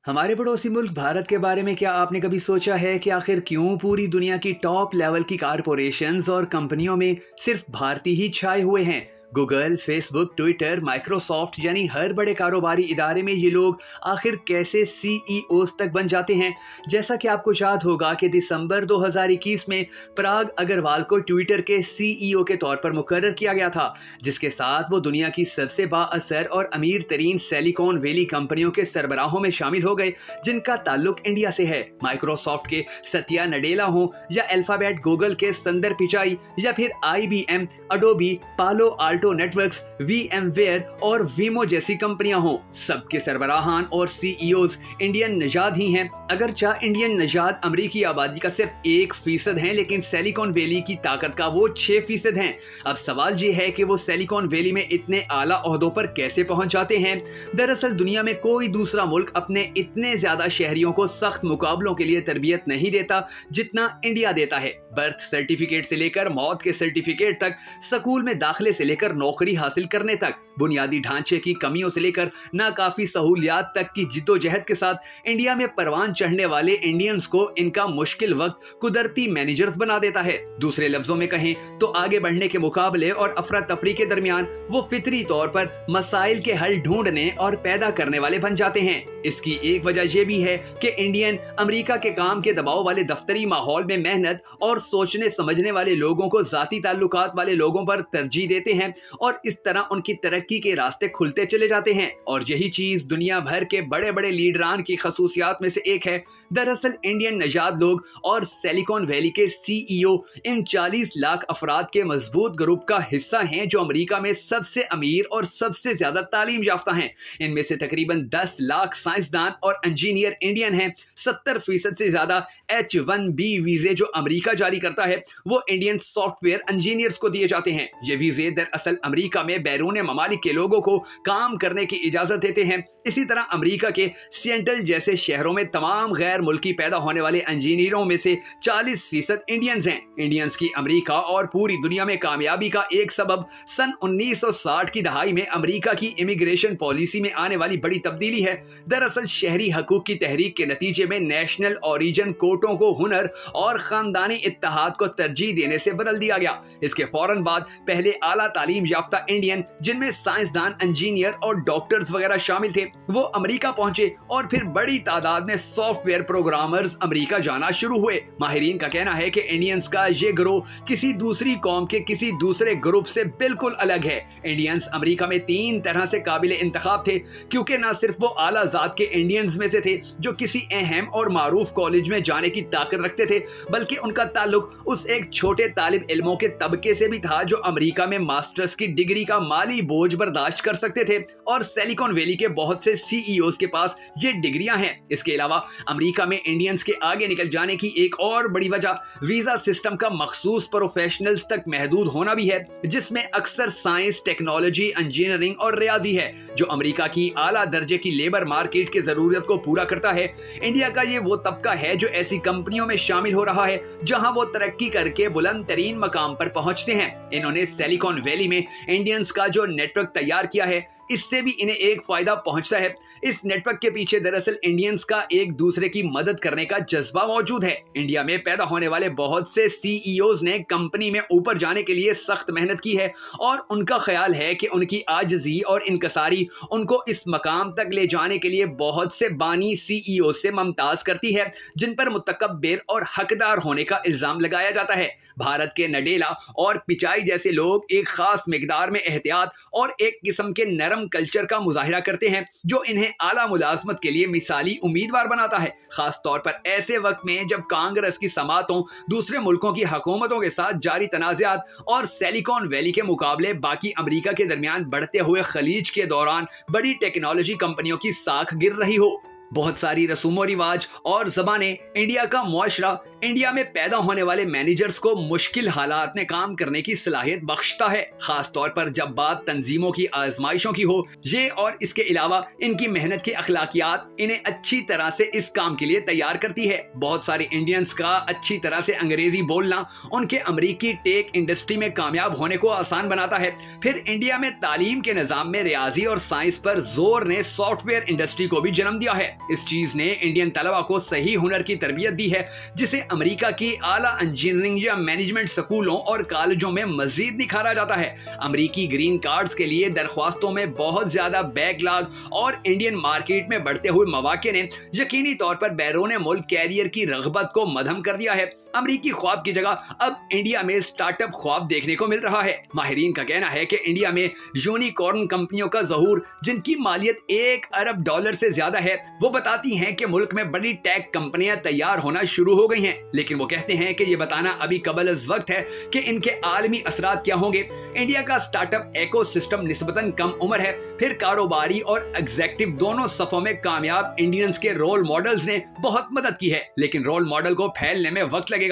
हमारे पड़ोसी मुल्क भारत के बारे में क्या आपने कभी सोचा है कि आखिर क्यों पूरी दुनिया की टॉप लेवल की कारपोरेशंस और कंपनियों में सिर्फ भारतीय ही छाए हुए हैं? गूगल, फेसबुक, ट्विटर, माइक्रोसॉफ्ट यानी हर बड़े कारोबारी इदारे में ये लोग आखिर कैसे सीईओज तक बन जाते हैं? जैसा कि आपको याद होगा कि दिसंबर 2021 में पराग अग्रवाल को ट्विटर के सीईओ के तौर पर मुकर्रर किया गया था, जिसके साथ वो दुनिया की सबसे बाअसर और अमीर तरीन सिलिकॉन वैली कंपनियों के सरबराहों में शामिल हो गए, जिनका ताल्लुक इंडिया से है। माइक्रोसॉफ्ट के सत्या नडेला हों या अल्फाबेट गूगल के संदर पिचाई या फिर IBM, अडोबी, पालो आल्टो नेटवर्क्स, VMware और वीमो जैसी कंपनियां हों, सबके सरबराहान और सीईओज इंडियन नजाद ही हैं। अगरचा इंडियन नजाद अमरीकी आबादी का सिर्फ 1% है, लेकिन सिलिकॉन वैली की ताकत का वो 6% हैं। अब सवाल ये है कि वो सिलिकॉन वैली में इतने आला ओहदों पर कैसे पहुंच जाते हैं? दरअसल दुनिया में कोई दूसरा मुल्क अपने इतने ज्यादा शहरियों को सख्त मुकाबलों के लिए तरबियत नहीं देता जितना इंडिया देता है। बर्थ सर्टिफिकेट से लेकर मौत के सर्टिफिकेट तक, स्कूल में दाखिले से लेकर नौकरी हासिल करने तक, बुनियादी ढांचे की कमियों से लेकर नाकाफी सहूलियात तक की जिद्दोजहद के साथ इंडिया में परवान चढ़ने वाले इंडियंस को इनका मुश्किल वक्त कुदरती मैनेजर्स बना देता है। दूसरे लफ्जों में कहें तो आगे बढ़ने के मुकाबले और अफरा तफरी के दरमियान वो फितरी तौर पर मसाइल के हल ढूंढने और पैदा करने वाले बन जाते हैं। इसकी एक वजह यह भी है कि इंडियन अमेरिका के काम के दबाव वाले दफ्तरी माहौल में मेहनत और सोचने समझने वाले लोगों को जाती ताल्लुकात वाले लोगों पर तरजीह देते हैं और इस तरह उनकी तरक्की के रास्ते खुलते चले जाते हैं। और यही चीज दुनिया भर के बड़े बड़े लीडरान की खसूसियात में से एक है। दरअसल इंडियन नजाद लोग और सिलिकॉन वैली के सीईओ इन 40 लाख अफराद के मजबूत ग्रुप का हिस्सा हैं जो अमेरिका में सबसे अमीर और सबसे ज्यादा तालीम याफ्ता हैं। इनमें से तकरीबन 10 लाख साइंसदान और इंजीनियर इंडियन हैं। 70% से ज्यादा H-1B वीजे जो अमेरिका जारी करता है वो इंडियन सॉफ्टवेयर इंजीनियर्स को दिए जाते हैं। ये वीजे दरअसल अमेरिका में बैरून ममालिक के लोगों को काम करने की इजाजत देते हैं। इसी तरह अमेरिका के सिएटल जैसे शहरों में तमाम गैर मुल्की पैदा होने वाले इंजीनियरों में से 40% इंडियंस हैं। इंडियंस की अमेरिका और पूरी दुनिया में कामयाबी का एक सबब सन 1960 की दहाई में अमेरिका की इमिग्रेशन पॉलिसी में आने वाली बड़ी तब्दीली है। दरअसल शहरी हकूक की तहरीक के नतीजे में नेशनल ओरिजिन कोटों को हुनर और खानदानी इत्तेहाद को तरजीह देने से बदल दिया गया। इसके फौरन बाद पहले आला तालीम याफ्ता इंडियन, जिनमें साइंसदान, इंजीनियर और डॉक्टर्स वगैरह शामिल थे, वो अमेरिका पहुंचे और फिर बड़ी तादाद में सॉफ्टवेयर प्रोग्रामर्स अमेरिका जाना शुरू हुए। माहिरीन का कहना है कि इंडियंस का ये ग्रोह किसी दूसरी कौम के किसी दूसरे ग्रुप से बिल्कुल अलग है। इंडियंस अमेरिका में 3 तरह से काबिले इंतखाब थे, क्योंकि न सिर्फ वो आला जात के इंडियंस में से थे जो किसी अहम और मारूफ कॉलेज में जाने की ताकत रखते थे, बल्कि उनका ताल्लुक उस एक छोटे तालिब इल्मों के तबके से भी था जो अमेरिका में मास्टर्स की डिग्री का माली बोझ बर्दाश्त कर सकते थे। और सिलिकॉन वैली के बहुत से सीईओज के पास ये डिग्रियां हैं। इसके अलावा अमेरिका में इंडियंस के आगे निकल जाने की एक और बड़ी वजह वीजा सिस्टम का मखसूस प्रोफेशनल्स तक महदूद होना भी है, जिसमें अक्सर साइंस, टेक्नोलॉजी, इंजीनियरिंग और रियाजी है, जो अमेरिका की आला दर्जे की लेबर मार्केट की जरूरत को पूरा करता है। इंडिया का ये वो तबका है जो ऐसी कंपनियों में शामिल हो रहा है जहां वो तरक्की करके बुलंद तरीन मकाम पर पहुंचते हैं। इन्होंने सिलिकॉन वैली में इंडियंस का जो नेटवर्क तैयार किया है, इससे भी इन्हें एक फायदा पहुंचता है। इस नेटवर्क के पीछे दरअसल इंडियंस का एक दूसरे की मदद करने का जज्बा मौजूद है। इंडिया में पैदा होने वाले बहुत से सीईओज ने कंपनी में ऊपर जाने के लिए सख्त मेहनत की है और उनका ख्याल है कि उनकी आजिजी और इनकसारी उनको इस मकाम तक ले जाने के लिए बहुत से बानी सीईओ से मुमताज करती है, जिन पर मुतकब्बिर और हकदार होने का इल्जाम लगाया जाता है। भारत के नडेला और पिचाई जैसे लोग एक खास मिकदार में एहतियात और एक किस्म के नरम कल्चर का मुजाहिरा करते हैं जो इन्हें आला मुलाजमत के लिए मिसाली उम्मीदवार बनाता है, खास तौर पर ऐसे वक्त में जब कांग्रेस की समातों, दूसरे मुल्कों की हुकूमतों के साथ जारी तनाज़ात और सिलिकॉन वैली के मुकाबले बाकी अमेरिका के दरमियान बढ़ते हुए खलीज के दौरान बड़ी टेक्नोलॉजी कंपनियों की साख गिर रही हो। बहुत सारी रसूमो रिवाज और ज़बानें, इंडिया का मुआशरा इंडिया में पैदा होने वाले मैनेजर्स को मुश्किल हालात में काम करने की सलाहियत बख्शता है, खास तौर पर जब बात तंजीमों की आजमाइशों की हो। ये और इसके अलावा इनकी मेहनत की अखलाकियात इन्हें अच्छी तरह से इस काम के लिए तैयार करती है। बहुत सारे इंडियंस का अच्छी तरह से अंग्रेजी बोलना उनके अमरीकी टेक इंडस्ट्री में कामयाब होने को आसान बनाता है। फिर इंडिया में तालीम के निज़ाम में रियाजी और साइंस पर जोर ने सॉफ्टवेयर इंडस्ट्री को भी जन्म दिया है। इस चीज ने इंडियन तलबा को सही हुनर की तरबियत दी है, जिसे अमेरिका की आला इंजीनियरिंग या मैनेजमेंट स्कूलों और कॉलेजों में मजीद निखारा जाता है। अमेरिकी ग्रीन कार्ड्स के लिए दरख्वास्तों में बहुत ज्यादा बैकलॉग और इंडियन मार्केट में बढ़ते हुए मौके ने यकीनी तौर पर बैरून मुल्क कैरियर की रगबत को मध्यम कर दिया है। अमेरिकी ख्वाब की जगह अब इंडिया में स्टार्टअप ख्वाब देखने को मिल रहा है। माहिरीन का कहना है कि इंडिया में यूनिकॉर्न कंपनियों का ज़हूर, जिनकी मालियत $1 अरब से ज्यादा है, वो बताती हैं कि मुल्क में बड़ी टेक कंपनियां तैयार होना शुरू हो गई हैं। लेकिन वो कहते हैं कि ये बताना अभी कबल अज़ वक्त है कि इनके आलमी असरात क्या होंगे। इंडिया का स्टार्टअप इकोसिस्टम निस्बतन कम उम्र है, फिर कारोबारी और एग्जेक्टिव दोनों सफों में कामयाब इंडियंस के रोल मॉडल्स ने बहुत मदद की है, लेकिन रोल मॉडल को फैलने में वक्त लगेगा।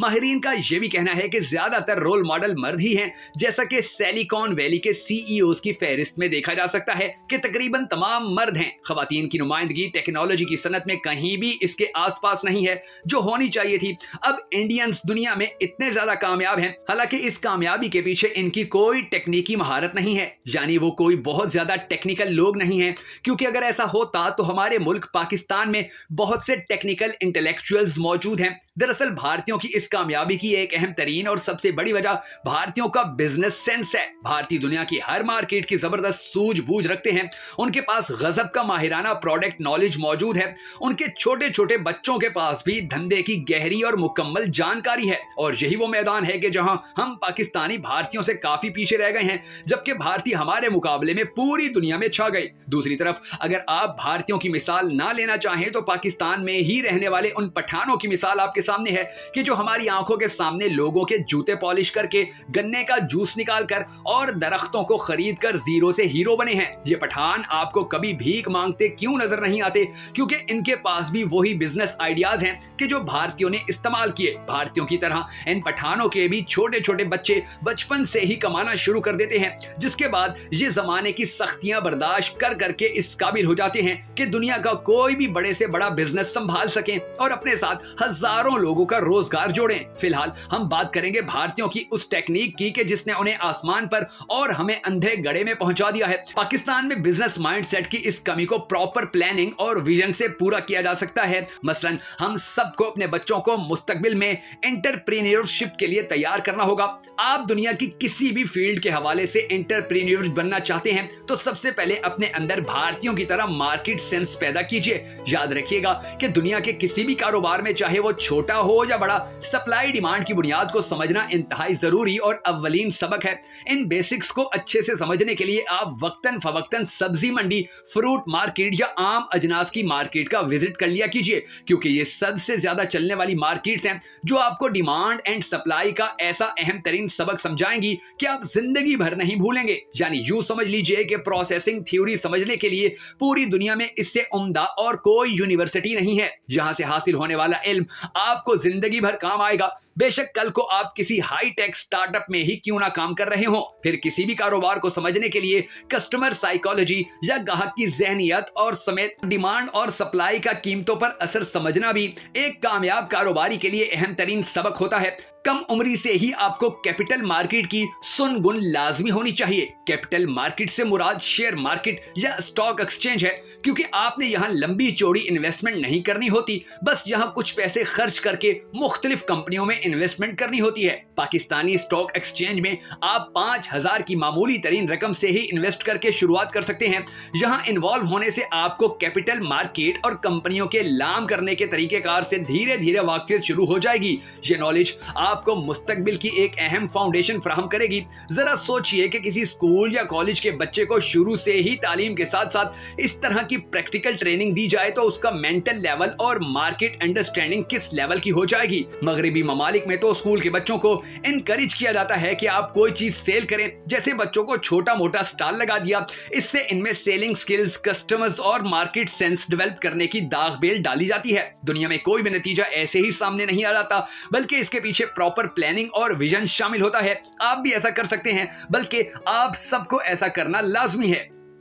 माहिरीन का यह भी कहना है कि ज्यादातर रोल मॉडल मर्द ही हैं, जैसा कि सिलिकॉन वैली के सीईओज की फहरिस्त में देखा जा सकता है कि तकरीबन तमाम मर्द हैं। खवातीन की नुमाइंदगी टेक्नोलॉजी की सनत में कहीं भी इसके आसपास नहीं है जो होनी चाहिए थी। अब इंडियंस दुनिया में इतने ज्यादा कामयाब हैं, हालांकि इस कामयाबी के पीछे इनकी कोई टेक्निकी महारत नहीं है, यानी वो कोई बहुत ज्यादा टेक्निकल लोग नहीं हैं, क्योंकि अगर ऐसा होता तो हमारे मुल्क पाकिस्तान में बहुत से टेक्निकल इंटेलेक्चुअल्स मौजूद हैं। दरअसल भारतीयों की इस कामयाबी की एक अहम तरीन और सबसे बड़ी वजह भारतीयों का बिजनेस सेंस है। भारतीय दुनिया की हर मार्केट की जबरदस्त सूझबूझ रखते हैं, उनके पास गजब का माहिराना प्रोडक्ट नॉलेज मौजूद है, उनके छोटे छोटे बच्चों के पास भी धंधे की गहरी और मुकम्मल जानकारी है। और यही वो मैदान है कि जहां हम पाकिस्तानी भारतीयों से काफी पीछे रह गए हैं, जबकि भारतीय हमारे मुकाबले में पूरी दुनिया में छा गए। दूसरी तरफ अगर आप भारतीयों की मिसाल ना लेना चाहें तो पाकिस्तान में ही रहने वाले उन पठानों की मिसाल आपके सामने है कि जो हमारी आंखों के सामने लोगों के जूते पॉलिश करके, गन्ने का जूस निकाल कर और दरख्तों को खरीद कर जीरो से हीरो बने हैं। ये पठान आपको कभी भीख मांगते क्यों नजर नहीं आते? क्योंकि इनके पास भी वही बिजनेस आइडियाज हैं कि जो भारतीयों ने इस्तेमाल किए। भारतीयों की तरह इन पठानों के भी छोटे छोटे बच्चे बचपन से ही कमाना शुरू कर देते हैं, जिसके बाद ये जमाने की सख्तियां बर्दाश्त कर करके इस काबिल हो जाते हैं कि दुनिया का कोई भी बड़े से बड़ा बिजनेस संभाल सकें और अपने साथ हजारों लोगों का रोजगार जोड़ें। फिलहाल हम बात करेंगे भारतीयों की उस टेक्निक की कि जिसने उन्हें आसमान पर और हमें अंधे गड़े में पहुंचा दिया है। पाकिस्तान में बिजनेस माइंडसेट की इस कमी को प्रॉपर प्लानिंग और विजन से पूरा किया जा सकता है। मसलन हम सबको अपने बच्चों को मुस्तकबिल में एंटरप्रेन्योरशिप के लिए तैयार करना होगा। आप दुनिया की किसी भी फील्ड के हवाले से एंटरप्रेन्योर बनना चाहते हैं तो सबसे पहले अपने अंदर भारतीयों की तरह मार्केट सेंस पैदा कीजिए। याद रखिएगा कि दुनिया के किसी भी कारोबार में, चाहे वो छोटा हो या बड़ा, सप्लाई डिमांड की बुनियाद को समझना इंतहाई जरूरी और अव्वलीन सबक है। इन बेसिक्स को अच्छे से समझने के लिए आप वक्तन फवक्तन सब्जी मंडी, फ्रूट मार्केट या आम अजनास की मार्केट का विजिट कर लिया कीजिए, क्योंकि ये सबसे ज्यादा चलने वाली मार्केट्स हैं जो आपको डिमांड एंड सप्लाई का ऐसा अहम तरीन सबक समझाएंगी कि आप जिंदगी भर नहीं भूलेंगे। यानी यूं समझ लीजिए कि प्रोसेसिंग थ्योरी समझने के लिए पूरी दुनिया में इससे उम्दा और कोई यूनिवर्सिटी नहीं है। यहां से हासिल होने वाला इल्म आपको जिंदगी भर काम आएगा। बेशक कल को आप किसी हाई टेक स्टार्टअप में ही क्यों ना काम कर रहे हो। फिर किसी भी कारोबार को समझने के लिए कस्टमर साइकोलॉजी या ग्राहक की ज़हनियत और समेत डिमांड और सप्लाई का कीमतों पर असर समझना भी एक कामयाब कारोबारी के लिए अहम तरीन सबक होता है। कम उम्री से ही आपको कैपिटल मार्केट की सुन गुन लाजमी होनी चाहिए। कैपिटल मार्केट से मुराद शेयर मार्केट या स्टॉक एक्सचेंज है, क्योंकि आपने यहाँ लंबी चौड़ी इन्वेस्टमेंट नहीं करनी होती, बस यहाँ कुछ पैसे खर्च करके मुख्तलिफ कंपनियों में इन्वेस्टमेंट करनी होती है। पाकिस्तानी स्टॉक एक्सचेंज में आप 5,000 की मामूली तरीन रकम से ही इन्वेस्ट करके शुरुआत कर सकते हैं। यहाँ इन्वॉल्व होने से आपको कैपिटल मार्केट और कंपनियों के लाम करने के तरीकेकार से धीरे धीरे वाकफियत शुरू हो जाएगी। ये नॉलेज आपको मुस्तकबिल की एक अहम फाउंडेशन फराहम करेगी। जरा सोचिए कि किसी स्कूल या कॉलेज के बच्चे को शुरू से ही तालीम के साथ साथ इस तरह की प्रैक्टिकल ट्रेनिंग दी जाए तो उसका मेंटल लेवल और मार्केट अंडरस्टैंडिंग किस लेवल की हो जाएगी। मगरिबी ममालिक में तो स्कूल के बच्चों को इनकरेज किया जाता है कि आप कोई चीज सेल करें, जैसे बच्चों को छोटा मोटा स्टॉल लगा दिया। इससे इनमें सेलिंग स्किल्स, कस्टमर्स और मार्केट सेंस डेवलप करने की दाग बेल डाली जाती है। दुनिया में कोई भी नतीजा ऐसे ही सामने नहीं आ जाता, बल्कि इसके पीछे प्रॉपर प्लानिंग और विजन शामिल होता है। आप भी ऐसा कर सकते हैं, बल्कि आप सबको ऐसा करना लाजमी है।